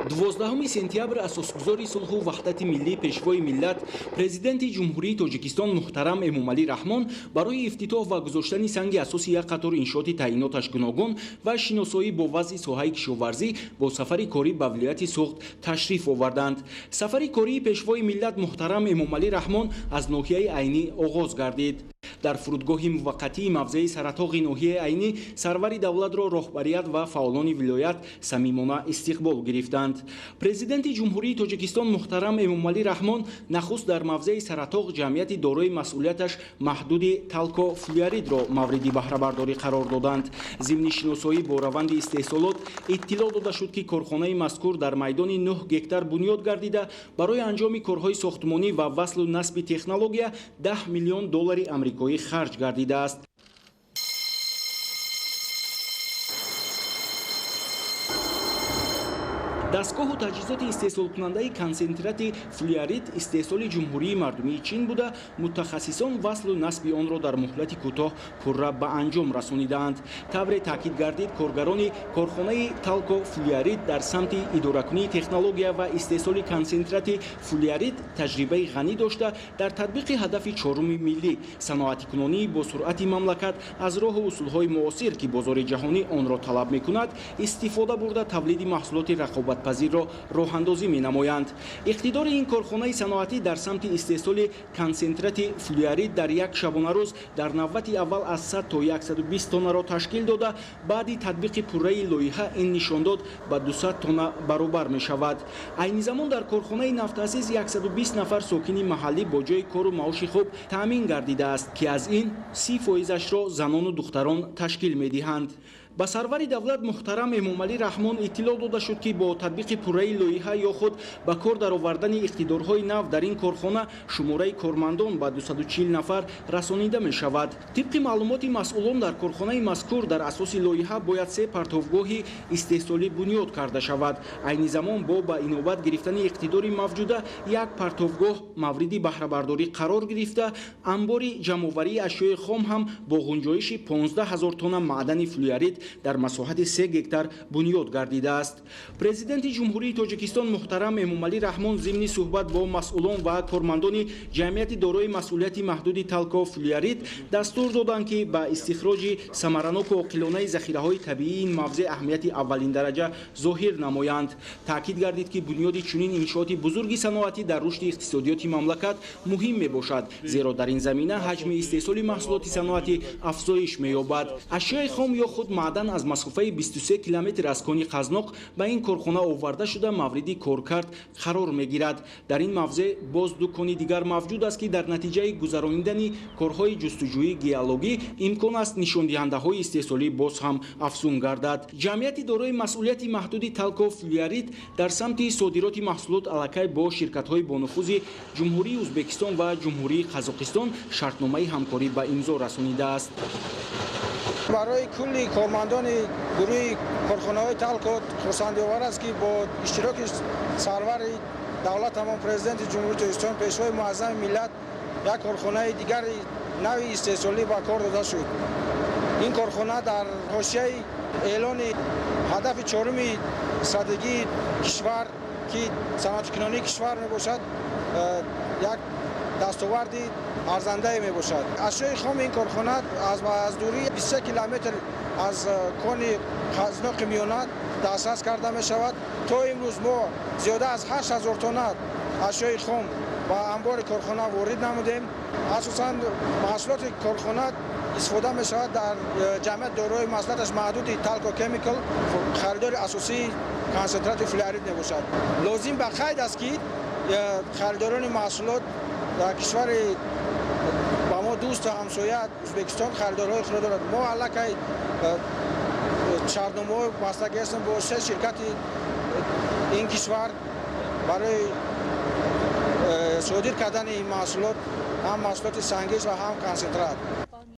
12 сентябр асосгузори сулҳу ваҳдати миллӣ пешвои миллат президенти ҷумҳурии Тоҷикистон муҳтарам Эмомалӣ Раҳмон барои ифтитоҳ ва гузоштани санги асоси як қатор иншооти таъиноташ гуногун ва шиносоӣ бо вазъи соҳаи кишоварзӣ бо сафари корӣ ба вилояти Суғд ташриф оварданд. Сафари кории пешвои миллат муҳтарам Эмомалӣ Раҳмон аз ноҳияи Айнӣ оғоз гардид. Дар фурудгоҳи муваққатии мавзеи саратоғи ноҳияи Айнӣ сарвари давлатро роҳбарият ва фаъолони вилоят самимона истиқбол гирифтанд. Президенти ҷумҳурии Тоҷикистон муҳтарам Эмомалӣ Раҳмон нахуст дар мавзеи саратоғ ҷамъияти дорои масъулияташ маҳдуди талко флюоридро мавриди баҳрабардорӣ қарор доданд. Зимни шиносоӣ бо раванди истеҳсолот иттилоъ дода шуд, ки корхонаи мазкур дар майдони 9 гектар бунёд гардида барои анҷоми корҳои сохтмонӣ ва васлу насби технология $10 миллион амрикоӣ харҷ гардидааст. дастгоҳу таҷҳизоти истеҳсолкунандаи консентрати флюорид истеҳсоли ҷумҳурии мардумии Чин буда, мутахассисон васлу насби онро дар муҳлати кӯтоҳ пурра ба анҷом расонидаанд. Тавре таъкид гардид, коргарони корхонаи талко флюорид дар самти идоракунии технология ва истеҳсоли консентрати флюорид таҷрибаи ғанӣ дошта, дар татбиқи ҳадафи чоруми миллӣ саноатикунонии бо суръати мамлакат аз роҳу усулҳои муосир, ки бозори ҷаҳонӣ онро талаб мекунад, истифода бурда тавлиди маҳсулоти рақобатпазирро роҳандозӣ менамоянд. Иқтидори ин корхонаи саноатӣ дар самти истеҳсоли консентрати флюорид дар як шабонарӯз дар навбати аввал аз 100 то 120 тоннаро ташкил дода, баъди татбиқи пурраи лоиҳа ин нишон дод ба 200 тонна баробар мешавад. Айни замон дар корхонаи нафтазиз 120 нафар сокини маҳаллӣ бо ҷои кору маоши хуб таъмин гардидааст, ки аз ин 30%-ро занону духтарон ташкил медиҳанд. Ба сарвари давлат муҳтарам Эмомалӣ Раҳмон иттилоъ дода шуд, ки бо татбиқи пурраи лоиҳа ё худ ба кор даровардани иқтидорҳои нав дар ин корхона шумораи кормандон ба 240 нафар расонида мешавад. Тибқи маълумоти масъулон дар корхонаи мазкур, дар асоси лоиҳа бояд 3 партовгоҳи истеҳсолӣ бунёд карда шавад. Айни замон бо ба инобат гирифтани иқтидори мавҷуда як партовгоҳ мавриди баҳрабардорӣ қарор гирифта, амбори ҷамъоварии ашёи хом ҳам бо ғунҷоиши 15 000 тонна маъдани флюорид дар масоҳати 3 гектар бунёд гардидааст. Президенти ҷумҳурии Тоҷикистон муҳтарам Эмомалӣ Раҳмон зимни суҳбат бо масъулон ва кормандони ҷамъияти дорои масъулияти маҳдуди талко флюорид дастур доданд, ки ба истихроҷи самараноку оқилонаи захираҳои табиии ин мавзеъ аҳамияти аввалин дараҷа зоҳир намоянд. Таъкид гардид, ки бунёди чунин иншооти бузурги саноатӣ дар рушди иқтисодиёти мамлакат муҳим мебошад, зеро дар ин замина ҳаҷми истеҳсоли маҳсулоти саноатӣ афзоиш меёбад. Ашёи хом ё худ маъдан аз масофаи 23 километр аз кони Қазноқ ба ин корхона оварда шуда мавриди коркард қарор мегирад. Дар ин мавзеъ боз ду кони дигар мавҷуд аст, ки дар натиҷаи гузаронидани корҳои ҷустуҷӯии геологӣ имкон аст нишондиҳандаҳои истеҳсолӣ боз ҳам афзун гардад. Ҷамъияти дорои масъулияти маҳдуди талко флюорид дар самти содироти маҳсулот аллакай бо ширкатҳои бонуфузи ҷумҳурии Ӯзбекистон ва ҷумҳурии Қазоқистон шартномаи ҳамкорӣ ба имзо расонидааст. барои кулли кормандони гурӯҳи корхонаҳои талко хурсандиовар аст, ки бо иштироки сарвари давлат ҳамон президенти ҷумҳурии Тоҷикистон пешвои муаззами миллат як корхонаи дигари нави истеҳсолӣ ба кор дода шуд. ин корхона дар ҳошияи эълони ҳадафи чоруми стратегии кишвар, ки саноатикунонии кишвар мебошад, як дастоварди арзандае мебошад. Ашёи хоми ин корхона аз дурии 23 километр аз кони Қазноқи миёна дастрас карда мешавад. То имрӯз мо зиёда аз 8000 тонна ашёи хом ба амбори корхона ворид намудем. асосан маҳсулоти корхона истифода мешавад дар ҷамъияти дорои масъулияташ маҳдуди талко кемикал, харидори асосии консентрати флюорид мебошад. лозим ба қайд аст, ки харидорони маҳсулот дар кишвари ба мо дӯсту ҳамсоя Ӯзбекистон харидорҳои худро дорад. мо аллакай шартномаҳои бастагӣ ҳастем бо 6 ширкати ин кишвар барои содир кардани ин маҳсулот, ҳам маҳсулоти сангиш ва ҳам консентрат.